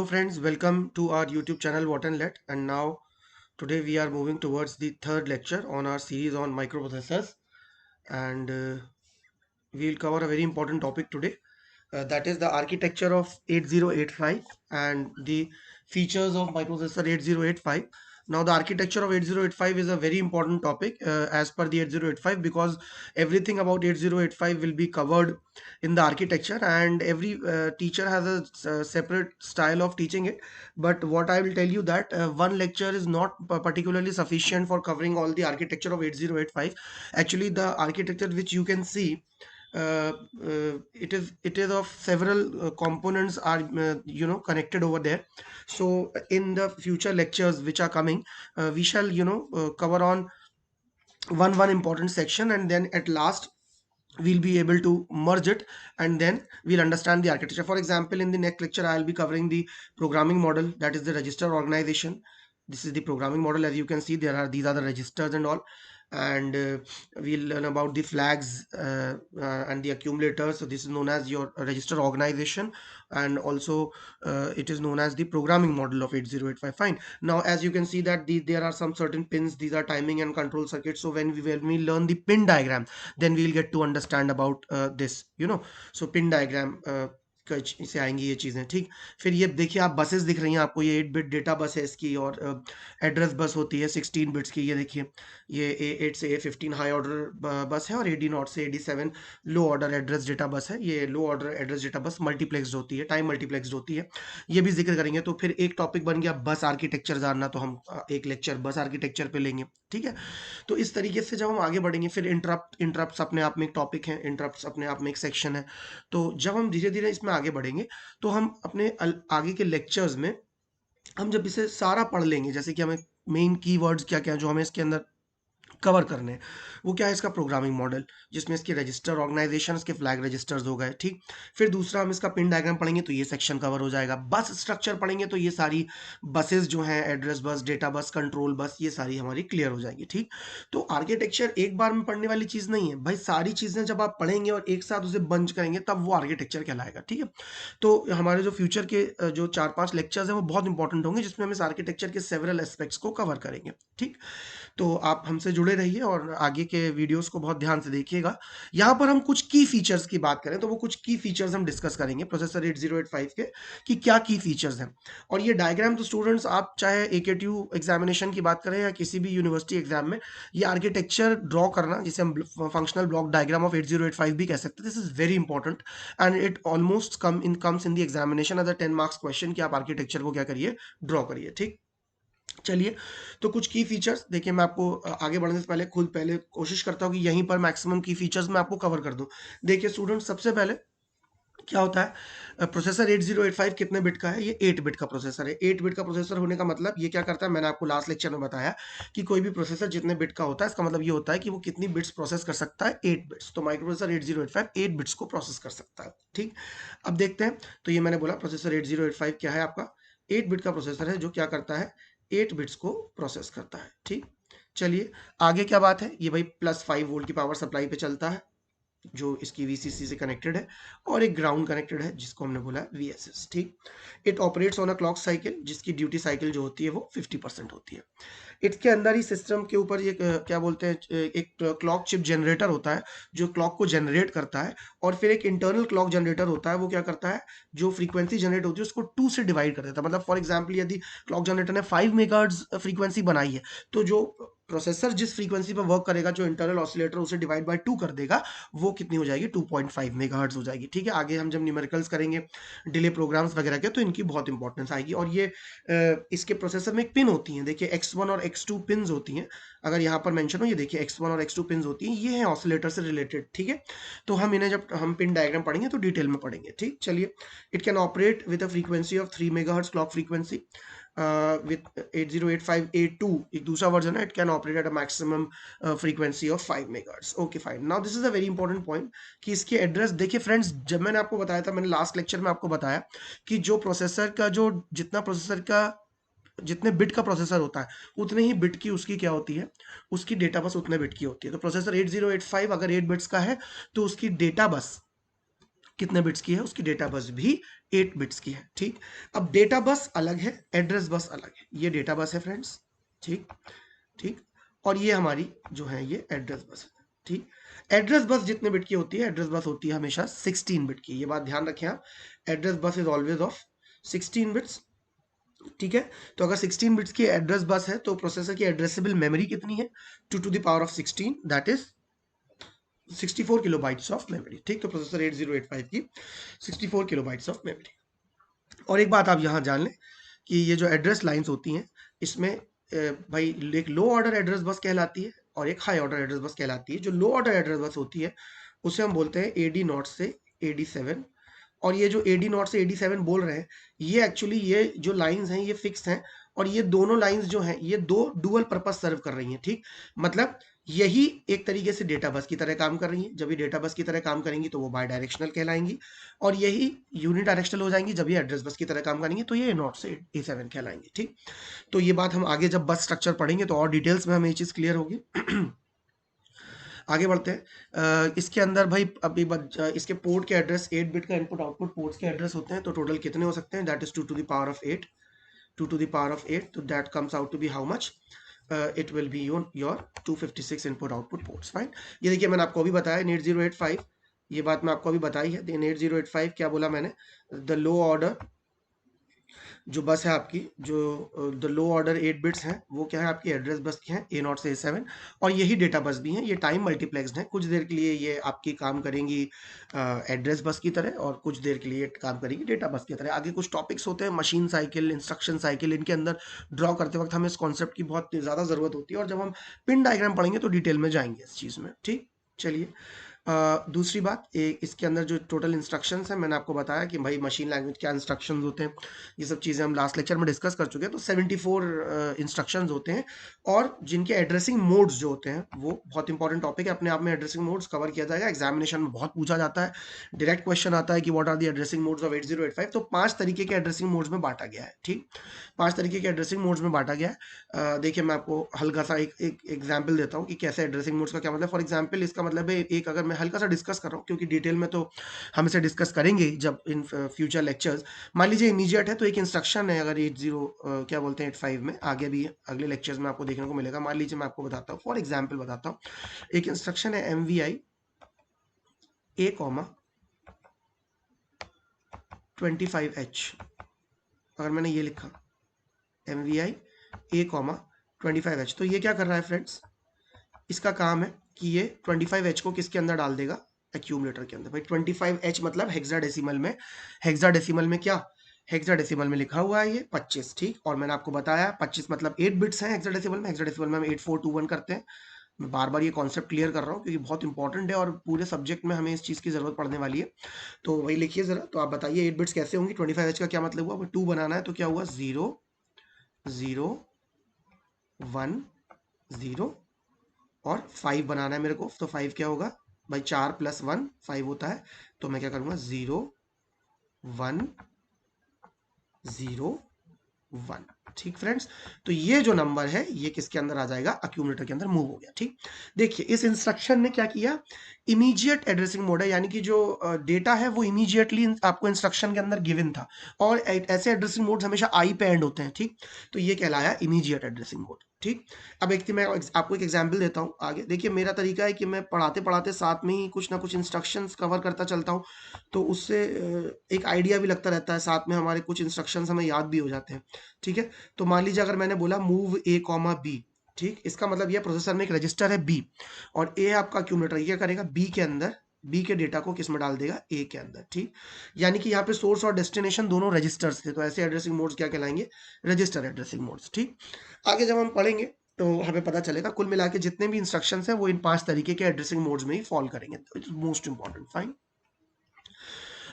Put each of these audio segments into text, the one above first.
friends, welcome to our YouTube channel What and Let. And now today we are moving towards the third lecture on our series on microprocessors, and we will cover a very important topic today. That is the architecture of 8085 and the features of microprocessor 8085. Now the architecture of 8085 is a very important topic as per the 8085, because everything about 8085 will be covered in the architecture, and every teacher has a separate style of teaching it. But what I will tell you that one lecture is not particularly sufficient for covering all the architecture of 8085. Actually, the architecture which you can see, it is of several components are connected over there. So in the future lectures which are coming, we shall cover on one important section, and then at last we'll be able to merge it, and then we'll understand the architecture. For example, in the next lecture I'll be covering the programming model, that is the register organization. This is the programming model. As you can see, these are the registers and all, and we'll learn about the flags and the accumulators. So this is known as your register organization, and also it is known as the programming model of 8085. Fine. Now as you can see that there are some certain pins, these are timing and control circuits. So when we learn the pin diagram, then we'll get to understand about this, so pin diagram से आएंगी ये चीज़ें, ठीक। फिर ये देखिए, आप buses दिख रही हैं आपको, ये 8 बिट डेटा बस है इसकी, और एड्रेस बस होती है 16 बिट्स की। ये देखिए, ये A8 से A15 हाई ऑर्डर बस है, और AD0 से AD7 लो ऑर्डर एड्रेस डेटा बस है। ये low order address data bus multiplexed होती है, टाइम मल्टीप्लेक्स्ड होती है। ये भी जिक्र करेंगे। तो फिर एक टॉपिक बन गया बस आर्किटेक्चर जानना, तो हम एक लेक्चर बस आर्किटेक्चर पे लेंगे, ठीक है। तो इस तरीके से जब हम आगे बढ़ेंगे, फिर इंटरप्ट्स अपने आप में एक टॉपिक है, इंटरप्ट्स अपने आप में एक सेक्शन है। तो जब हम धीरे धीरे इसमें आगे बढ़ेंगे, तो हम अपने आगे के लेक्चर्स में हम जब इसे सारा पढ़ लेंगे, जैसे कि हमें मेन कीवर्ड्स क्या क्या जो हमें इसके अंदर कवर करने हैं, वो क्या है, इसका प्रोग्रामिंग मॉडल, जिसमें इसके रजिस्टर ऑर्गेनाइजेशन, इसके फ्लैग रजिस्टर्स हो गए, ठीक। फिर दूसरा हम इसका पिन डायग्राम पढ़ेंगे, तो ये सेक्शन कवर हो जाएगा। बस स्ट्रक्चर पढ़ेंगे, तो ये सारी बसेस जो हैं, address bus, data bus, control bus, ये सारी हमारी क्लियर हो जाएगी, ठीक। तो आर्किटेक्चर एक बार में पढ़ने वाली चीज नहीं है भाई, सारी चीजें जब आप पढ़ेंगे और एक साथ उसे बंच करेंगे, तब वो आर्किटेक्चर कहलाएगा, ठीक है। तो हमारे जो फ्यूचर के जो 4-5 लेक्चर्स हैं, वो बहुत इंपॉर्टेंट होंगे, जिसमें हम इस आर्किटेक्चर के सेवरल एस्पेक्ट्स को कवर करेंगे, ठीक। तो आप हमसे जुड़े रहिए और आगे के वीडियोस को बहुत ध्यान से देखिएगा। यहाँ पर हम कुछ की फीचर्स की बात करें, तो वो कुछ की फीचर्स हम डिस्कस करेंगे प्रोसेसर 8085 के, कि क्या की फीचर्स हैं। और ये डायग्राम तो स्टूडेंट्स, आप चाहे AKTU एग्जामिनेशन की बात करें या किसी भी यूनिवर्सिटी एग्जाम में, ये आर्किटेक्चर ड्रॉ करना, जिसे हम फंक्शनल ब्लॉक डायग्राम ऑफ 8085 भी कह सकते हैं, this is very important, and it almost comes in the examination as a 10 marks question, कि आप आर्किटेक्चर को क्या करिए, ड्रॉ करिए, ठीक। चलिए, तो कुछ की फीचर्स देखिए, मैं आपको आगे बढ़ने से पहले कोशिश करता हूँ कि यहीं पर मैक्सिमम की फीचर्स मैं आपको कवर कर दूं। देखिए स्टूडेंट, सबसे पहले क्या होता है, प्रोसेसर 8085 कितने बिट का है, ये 8 बिट का प्रोसेसर है। 8 बिट का प्रोसेसर होने का मतलब ये क्या करता है, मैंने आपको लास्ट लेक्चर में बताया कि कोई भी प्रोसेसर जितने बिट का होता है, इसका मतलब ये होता है कि वो कितनी बिट्स प्रोसेस कर सकता है, 8 बिट्स। तो माइक्रोप्रोसेसर 8085 8 बिट्स को प्रोसेस कर सकता है, ठीक। अब देखते हैं, तो ये मैंने बोला प्रोसेसर 8085 क्या है, आपका 8 बिट का प्रोसेसर है, जो क्या करता है, 8 बिट्स को प्रोसेस करता है, ठीक। चलिए, आगे क्या बात है, ये भाई +5 वोल्ट की पावर सप्लाई पे चलता है, जो इसकी VCC से कनेक्टेड है, और एक ग्राउंड कनेक्टेड है, जिसको हमने बोला है VSS, ठीक। It operates on a clock cycle, जिसकी ड्यूटी साइकिल जो होती है वो 50% होती है। इसके अंदर ही सिस्टम के ऊपर ये क्या बोलते हैं, एक क्लॉक चिप जनरेटर होता है, जो क्लॉक को जनरेट करता है, और फिर एक इंटरनल क्लॉक जनरेटर होता है, वो क्या करता है, जो फ्रीक्वेंसी जनरेट होती है उसको 2 से डिवाइड कर देता है। मतलब फॉर एग्जांपल, यदि क्लॉक जनरेटर ने 5 मेगाहर्ट्ज फ्रीक्वेंसी बनाई है, तो जो प्रोसेसर जिस फ्रीक्वेंसी पर वर्क करेगा, जो इंटरनल ऑसिलेटर उसे डिवाइड बाय 2 कर देगा, वो कितनी हो जाएगी, 2.5 मेगाहर्ट्ज हो जाएगी, ठीक है। आगे हम जब न्यूमेरिकल्स करेंगे, डिले प्रोग्राम्स वगैरह के, तो इनकी बहुत इंपॉर्टेंस आएगी। और ये इसके प्रोसेसर में एक पिन होती हैं, देखिए X1 और X2 पिन्स होती हैं, अगर यहाँ पर मेंशन हो, ये देखिए X1 और X2 पिन्स होती हैं, ये हैं ऑसिलेटर से रिलेटेड, ठीक है। तो हम इन्हें जब हम पिन डायग्राम पढ़ेंगे तो डिटेल में पढ़ेंगे, ठीक। चलिए, it can operate with a frequency of 3 megahertz clock frequency with 8085A2 एक दूसरा वर्जन है, it can operate at a maximum frequency of 5 megahertz. Okay fine, now this is a very important point, कि इसके address देखिए friends, जब मैंने आपको बताया था, मैंने लास्ट लेक्चर में आपको बताया कि जो प्रोसेसर का जो जितना प्रोसेसर का जितने बिट का प्रोसेसर होता है, उतने ही बिट की उसकी क्या होती है, उसकी डेटा बस उतने बिट की होती है। तो प्रोसेसर 8085 अगर 8 बिट्स का है, तो उसकी डेटा बस कितने बिट्स की है, उसकी डेटा बस भी 8 बिट्स की है। ठीक, अब डेटा बस अलग है, एड्रेस बस अलग है। ये डेटा बस है फ्रेंड्स, ठीक ठीक, और ये हमारी जो है ये एड्रेस बस है। ठीक, एड्रेस बस जितने बिट की होती है, एड्रेस बस होती है हमेशा 16 बिट की, ये बात ध्यान रखें आप। Address bus is always of 16 bits. ठीक है, तो अगर 16 बिट्स की एड्रेस बस है तो प्रोसेसर की एड्रेसेबल मेमोरी कितनी है, 2 to the power of 16, that is 64 kilobytes of memory. ठीक, तो प्रोसेसर 8085 की 64 किलोबाइट्स ऑफ मेमोरी। और एक बात आप यहाँ जान लें कि ये जो एड्रेस लाइंस होती हैं, इसमें भाई एक लो ऑर्डर एड्रेस बस कहलाती है और एक हाई ऑर्डर एड्रेस बस कहलाती है। जो लो ऑर्डर एड्रेस बस होती है उसे हम बोलते हैं AD नॉट से AD7। और ये जो AD नॉट से AD7 बोल रहे हैं, ये एक्चुअली ये जो लाइंस हैं ये फिक्स हैं, और ये दोनों लाइंस जो हैं ये दो डुअल पर्पस सर्व कर रही हैं। ठीक, मतलब यही एक तरीके से डेटा बस की तरह काम कर रही हैं। जब ये डेटा बस की तरह काम करेंगी तो वो बाय डायरेक्शनल कहलाएंगी, और यही यूनि डायरेक्शनल हो जाएंगी जब ये एड्रेस बस की तरह काम करेंगी तो ये नॉट से A7 कहलाएंगी। ठीक, तो ये बात हम आगे जब बस स्ट्रक्चर पढ़ेंगे तो और डिटेल्स में हमें ये चीज़ क्लियर होगी। आगे बढ़ते हैं। इसके अंदर भाई अभी इसके पोर्ट के एड्रेस 8 बिट का इनपुट आउटपुट पोर्ट्स के एड्रेस होते हैं, तो टोटल कितने हो सकते हैं, that is 2 to the power of 8, 2 to the power of 8, तो that comes out to be how much, it will be your 256 input output ports. Fine, ये देखिए मैंने आपको अभी बताया इन 8085, ये बात मैं आपको अभी बताई है। इन 8085 क्या बोला मैंने, द लो ऑर्डर जो बस है आपकी, जो द लो ऑर्डर 8 बिट्स हैं वो क्या है आपकी एड्रेस बस की हैं A0 से A7, और यही डेटा बस भी हैं। ये टाइम मल्टीप्लेक्स्ड है, कुछ देर के लिए ये आपकी काम करेंगी एड्रेस बस की तरह, और कुछ देर के लिए काम करेंगी डेटा बस की तरह। आगे कुछ टॉपिक्स होते हैं, मशीन साइकिल, इंस्ट्रक्शन साइकिल, इनके अंदर ड्रॉ करते वक्त हमें इस कॉन्सेप्ट की बहुत ज़्यादा ज़रूरत होती है, और जब हम पिन डायग्राम पढ़ेंगे तो डिटेल में जाएंगे इस चीज़ में। ठीक, चलिए दूसरी बात, इसके अंदर जो टोटल इंस्ट्रक्शंस हैं, मैंने आपको बताया कि भाई मशीन लैंग्वेज क्या इंस्ट्रक्शंस होते हैं, ये सब चीज़ें हम लास्ट लेक्चर में डिस्कस कर चुके हैं। तो 74 इंस्ट्रक्शंस होते हैं, और जिनके एड्रेसिंग मोड्स जो होते हैं वो बहुत इंपॉर्टेंट टॉपिक है अपने आप में। एड्रेसिंग मोड्स कवर किया जाएगा, एग्जामिनेशन में बहुत पूछा जाता है, डायरेक्ट क्वेश्चन आता है कि what are the addressing modes of 8085। तो 5 तरीके के एड्रेसिंग मोड्स में बांटा गया है। ठीक, 5 तरीके के एड्रेसिंग मोड्स में बांटा गया है। देखिए मैं आपको हल्का सा एक एग्जाम्पल देता हूँ कि कैसे एड्रेसिंग मोड्स का क्या मतलब। फॉर एग्जाम्पल इसका मतलब है, एक अगर मैं हल्का सा डिस्कस कर रहा हूँ, क्योंकि डिटेल में तो हम इसे डिस्कस करेंगे जब इन फ्यूचर लेक्चर्स। मान लीजिए इमीडिएट है, तो एक इंस्ट्रक्शन है अगर 80 क्या बोलते हैं 85 में, आगे भी अगले लेक्चर्स में आपको देखने को मिलेगा। मान लीजिए मैं आपको बताता हूँ, फॉर एग्जाम्पल बताता हूँ, एक इंस्ट्रक्शन है MVI A, 25H। अगर मैंने ये लिखा MVI A, 25H, तो ये क्या कर रहा है फ्रेंड्स, इसका काम है कि ये 25H को किसके अंदर डाल देगा, एक्यूमुलेटर के अंदर। भाई 25H मतलब हेक्साडेसिमल में, हेक्साडेसिमल में क्या, हेक्साडेसिमल में लिखा हुआ है ये 25। ठीक, और मैंने आपको बताया 25 मतलब 8 बिट्स हैं हेक्साडेसिमल में। हेक्साडेसिमल में हम 8421 करते हैं। मैं बार बार ये कॉन्सेप्ट क्लियर कर रहा हूँ क्योंकि बहुत इंपॉर्टेंट है और पूरे सब्जेक्ट में हमें इस चीज़ की जरूरत पड़ने वाली है। तो वही लिखिए जरा, तो आप बताइए 8 बिट्स कैसे होंगी। 25H का क्या मतलब हुआ, 2 बनाना है तो क्या हुआ, 0 0 1 0, और 5 बनाना है मेरे को, तो 5 क्या होगा भाई, 4 + 1 5 होता है। तो मैं क्या करूँगा, 0 1 0 1। ठीक फ्रेंड्स, तो ये जो नंबर है ये किसके अंदर आ जाएगा, अक्यूमुलेटर के अंदर मूव हो गया। ठीक, देखिए इस इंस्ट्रक्शन ने क्या किया, इमीडिएट एड्रेसिंग मोड है, यानी कि जो डेटा है वो इमीडिएटली आपको इंस्ट्रक्शन के अंदर गिवन था, और ऐसे एड्रेसिंग मोड्स हमेशा आई पे एंड होते हैं। ठीक, तो ये कहलाया इमीडिएट एड्रेसिंग मोड। ठीक, अब एक मैं आपको एक एग्जांपल देता हूँ आगे। देखिए मेरा तरीका है कि मैं पढ़ाते पढ़ाते साथ में ही कुछ ना कुछ इंस्ट्रक्शंस कवर करता चलता हूँ, तो उससे एक आइडिया भी लगता रहता है, साथ में हमारे कुछ इंस्ट्रक्शंस हमें याद भी हो जाते हैं। ठीक है, तो मान लीजिए अगर मैंने बोला मूव A, B, ठीक, इसका मतलब यह प्रोसेसर में एक रजिस्टर है B, और A आपका एक्यूमुलेटर, ये करेगा B के अंदर, B के डेटा को किस में डाल देगा, A के अंदर। ठीक, यानी कि यहाँ पे सोर्स और डेस्टिनेशन दोनों रजिस्टर्स थे, तो ऐसे एड्रेसिंग मोड्स क्या कहलाएंगे, रजिस्टर एड्रेसिंग मोड्स। ठीक, आगे जब हम पढ़ेंगे तो हमें पता चलेगा कुल मिला के जितने भी इंस्ट्रक्शंस हैं वो इन 5 तरीके के एड्रेसिंग मोड्स में ही फॉल करेंगे। तो इट्स मोस्ट इंपॉर्टेंट। फाइन,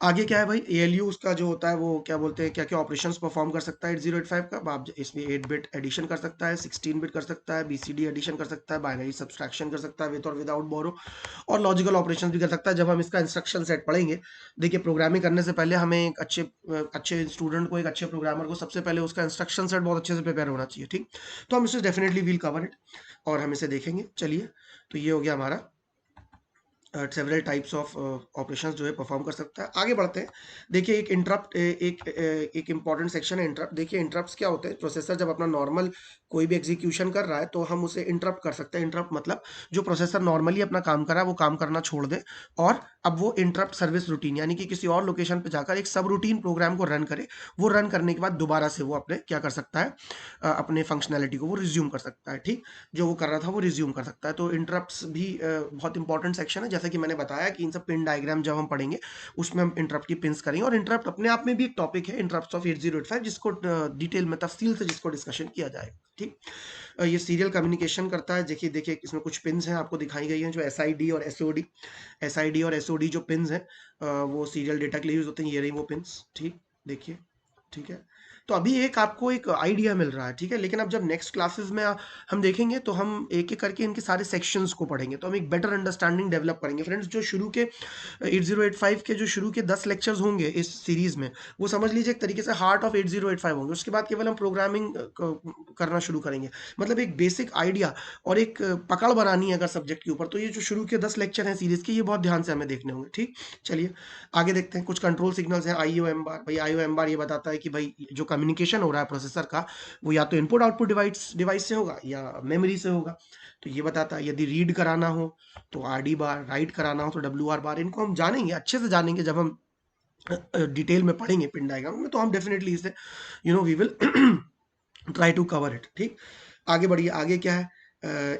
आगे क्या है भाई, ALU उसका जो होता है वो क्या बोलते हैं, क्या क्या ऑपरेशंस परफॉर्म कर सकता है 8085 का। आप इसमें 8 बिट एडिशन कर सकता है, 16 बिट कर सकता है, BCD एडिशन कर सकता है, बाइनरी सब्सट्रैक्शन कर सकता है विद और विदाउट बोरो, और लॉजिकल ऑपरेशंस भी कर सकता है। जब हम इसका इंस्ट्रक्शन सेट पढ़ेंगे, देखिए प्रोग्रामिंग करने से पहले हमें एक अच्छे स्टूडेंट को, एक अच्छे प्रोग्रामर को सबसे पहले उसका इंस्ट्रक्शन सेट बहुत अच्छे से प्रिपेयर होना चाहिए। ठीक, तो हम इसे डेफिनेटली विल कवर इट और हम इसे देखेंगे। चलिए, तो ये हो गया हमारा सेवरल टाइप्स ऑफ ऑपरेशंस जो है परफॉर्म कर सकता है। आगे बढ़ते हैं। देखिए एक इंटरप्ट एक इंपॉर्टेंट सेक्शन है इंटरप्ट। देखिए इंटरप्ट्स क्या होते हैं, प्रोसेसर जब अपना नॉर्मल कोई भी एग्जीक्यूशन कर रहा है तो हम उसे इंटरप्ट कर सकते हैं। इंटरप्ट मतलब जो प्रोसेसर नॉर्मली अपना काम कर रहा है वो काम करना छोड़ दे और अब वो इंटरप्ट सर्विस रूटीन यानी कि किसी और लोकेशन पे जाकर एक सब रूटीन प्रोग्राम को रन करे। वो रन करने के बाद दोबारा से वो अपने क्या कर सकता है, अपने फंक्शनैलिटी को वो रिज्यूम कर सकता है। ठीक, जो वो कर रहा था वो रिज्यूम कर सकता है। तो इंटरप्ट्स भी बहुत इंपॉर्टेंट सेक्शन है। जैसा कि मैंने बताया कि इन सब पिन डायग्राम जब हम पढ़ेंगे उसमें हम इंटरप्ट की पिन्स करेंगे, और इंटरप्ट अपने आप में भी एक टॉपिक है, इंटरप्ट्स ऑफ 8085, जिसको डिटेल में तफसील से जिसको डिस्कशन किया जाएगा। ठीक, ये सीरियल कम्युनिकेशन करता है। देखिए देखिए इसमें कुछ पिन्स हैं आपको दिखाई गई हैं, जो एसआईडी और एसओडी, एसआईडी और एसओडी जो पिन्स हैं वो सीरियल डेटा के लिए यूज होते हैं। ये रही वो पिन्स। ठीक, देखिए, ठीक है। तो अभी एक आपको एक आइडिया मिल रहा है, ठीक है, लेकिन अब जब नेक्स्ट क्लासेस में हम देखेंगे तो हम एक एक करके इनके सारे सेक्शंस को पढ़ेंगे, तो हम एक बेटर अंडरस्टैंडिंग डेवलप करेंगे। फ्रेंड्स, जो शुरू के 8085 के जो शुरू के 10 लेक्चर्स होंगे इस सीरीज में, वो समझ लीजिए एक तरीके से हार्ट ऑफ 8085 होंगे। उसके बाद केवल हम प्रोग्रामिंग करना शुरू करेंगे, मतलब एक बेसिक आइडिया और एक पकड़ बनानी है अगर सब्जेक्ट के ऊपर, तो ये जो शुरू के 10 लेक्चर हैं सीरीज के, ये बहुत ध्यान से हमें देखने होंगे। ठीक, चलिए आगे देखते हैं। कुछ कंट्रोल सिग्नल्स हैं, आईओ एम बार। भाई आईओ एम बार ये बताता है कि भाई जो कम्युनिकेशन हो रहा है प्रोसेसर का, वो या तो इनपुट आउटपुट डिवाइस से होगा या मेमोरी से होगा। तो ये बताता है यदि रीड कराना हो तो आर डी बार, राइट कराना हो तो डब्ल्यू आर बार। इनको हम जानेंगे, अच्छे से जानेंगे जब हम डिटेल में पढ़ेंगे पिन डायग्राम में, तो हम डेफिनेटली इसे we will try to cover it. ठीक, आगे बढ़िए। आगे क्या है,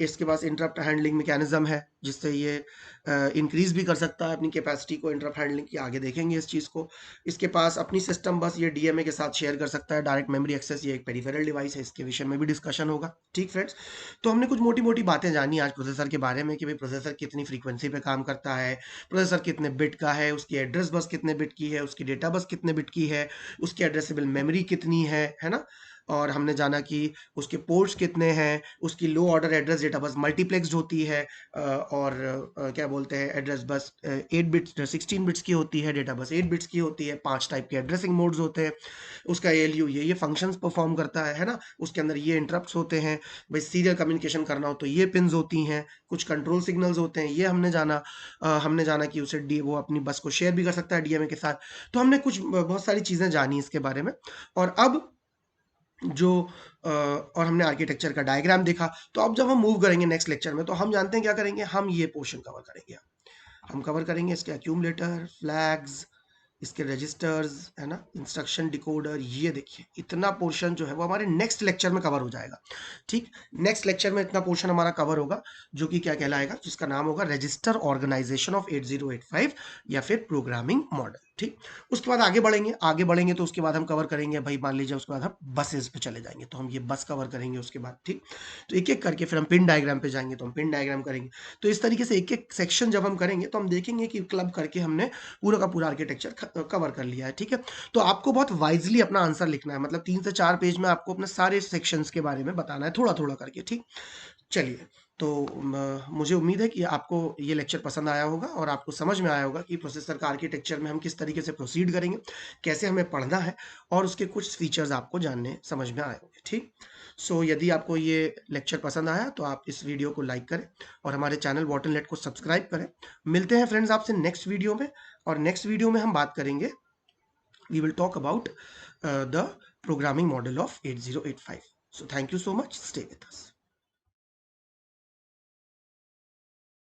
इसके पास इंटरप्ट हैंडलिंग मैकेनिज्म है, जिससे ये इंक्रीज भी कर सकता है अपनी कैपेसिटी को इंटरप्ट हैंडलिंग की। आगे देखेंगे इस चीज़ को। इसके पास अपनी सिस्टम बस ये डीएमए के साथ शेयर कर सकता है, डायरेक्ट मेमोरी एक्सेस। ये एक पेरिफेरल डिवाइस है, इसके विषय में भी डिस्कशन होगा। ठीक फ्रेंड्स, तो हमने कुछ मोटी मोटी बातें जानी आज प्रोसेसर के बारे में कि भाई प्रोसेसर कितनी फ्रीक्वेंसी पे काम करता है, प्रोसेसर कितने बिट का है, उसकी एड्रेस बस कितने बिट की है, उसकी डेटा बस कितने बिट की है, उसकी एड्रेसेबल मेमोरी कितनी है ना। और हमने जाना कि उसके पोर्ट्स कितने हैं, उसकी low order address data bus multiplexed होती है, और क्या बोलते हैं, एड्रेस बस 8 बिट्स 16 बिट्स की होती है, डेटा बस 8 बिट्स की होती है। 5 टाइप के एड्रेसिंग मोड्स होते हैं। उसका एएलयू ये फंक्शंस परफॉर्म करता है ना। उसके अंदर ये इंटरप्ट्स होते हैं। भाई सीरियल कम्युनिकेशन करना हो तो ये पिन्स होती हैं। कुछ कंट्रोल सिग्नल्स होते हैं, ये हमने जाना कि उसे वो अपनी बस को शेयर भी कर सकता है डीएमए के साथ। तो हमने कुछ बहुत सारी चीज़ें जानी इसके बारे में। और अब जो और हमने आर्किटेक्चर का डायग्राम देखा। तो अब जब हम मूव करेंगे नेक्स्ट लेक्चर में, तो हम जानते हैं क्या करेंगे, हम ये पोर्शन कवर करेंगे। हम कवर करेंगे इसके एक्यूमुलेटर, फ्लैग्स, इसके रजिस्टर्स, है ना, इंस्ट्रक्शन डिकोडर। ये देखिए इतना पोर्शन जो है वो हमारे नेक्स्ट लेक्चर में कवर हो जाएगा। ठीक, नेक्स्ट लेक्चर में इतना पोर्शन हमारा कवर होगा, जो कि क्या कहलाएगा, जिसका नाम होगा रजिस्टर ऑर्गेनाइजेशन ऑफ 8085 या फिर प्रोग्रामिंग मॉडल। ठीक, उसके बाद आगे बढ़ेंगे तो उसके बाद हम कवर करेंगे, भाई मान लीजिए उसके बाद हम बसेस पे चले जाएंगे तो हम ये बस कवर करेंगे उसके बाद। ठीक, तो एक एक करके फिर हम पिन डायग्राम पे जाएंगे तो हम पिन डायग्राम करेंगे। तो इस तरीके से एक एक सेक्शन जब हम करेंगे तो हम देखेंगे कि क्लब करके हमने पूरा का पूरा आर्किटेक्चर कवर कर लिया है। ठीक है, तो आपको बहुत वाइजली अपना आंसर लिखना है, मतलब 3 से 4 पेज में आपको अपने सारे सेक्शंस के बारे में बताना है, थोड़ा थोड़ा करके। ठीक, चलिए, तो मुझे उम्मीद है कि आपको ये लेक्चर पसंद आया होगा और आपको समझ में आया होगा कि प्रोसेसर का आर्किटेक्चर में हम किस तरीके से प्रोसीड करेंगे, कैसे हमें पढ़ना है, और उसके कुछ फीचर्स आपको जानने समझ में आए होंगे। ठीक, सो यदि आपको ये लेक्चर पसंद आया तो आप इस वीडियो को लाइक करें और हमारे चैनल वॉटरनेट को सब्सक्राइब करें। मिलते हैं फ्रेंड्स आपसे नेक्स्ट वीडियो में, और नेक्स्ट वीडियो में हम बात करेंगे, we will talk about the programming model of 8085. So thank you so much. Stay with us.